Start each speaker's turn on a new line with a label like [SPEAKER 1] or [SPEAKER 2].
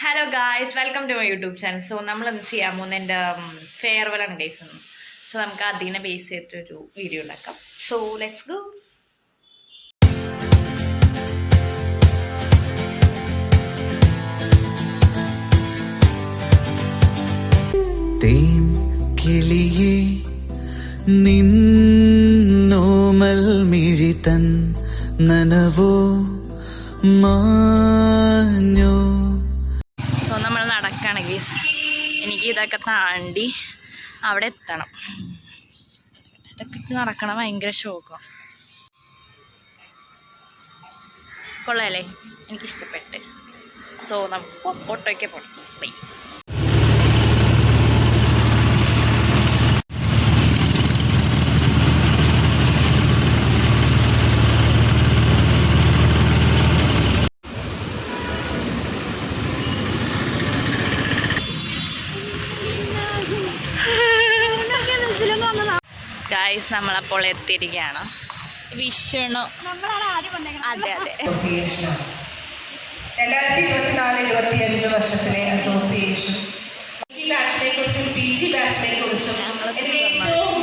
[SPEAKER 1] Hello guys, welcome to my YouTube channel. So നമ്മളിന്ന് ചെയ്യാൻ പോകുന്ന എൻ്റെ ഫെയർവെലാണ് ഗൈസ്. സോ നമുക്ക് അതിനെ ബേസ് ചെയ്തിട്ടൊരു വീഡിയോ ഉണ്ടാക്കാം. So let's go.
[SPEAKER 2] തേൻ കിളിയേ നിന്നോമൽ മിഴിതൻ നനവോ മാഞ്ഞോ.
[SPEAKER 1] സോ നമ്മൾ നടക്കുകയാണ് ഗൈസ്. എനിക്ക് ഇതൊക്കെ താണ്ടി അവിടെ എത്തണം. ഇതൊക്കെ നടക്കണം ഭയങ്കര ശോകം. കൊള്ളാല്ലേ, എനിക്കിഷ്ടപ്പെട്ട്. സോ നമുക്ക് ഓട്ടോയ്ക്ക് പോകണം. ബൈ. ഗായ്സ്, നമ്മളപ്പോൾ എത്തിയിരിക്കുകയാണ്. വിഷണു. അതെ അതെ,
[SPEAKER 3] 2024-25 വർഷത്തിലെ അസോസിയേഷൻ ബാച്ചിനെ കുറിച്ചും PG ബാച്ചിനെ കുറിച്ചും എനിക്ക് ഏറ്റവും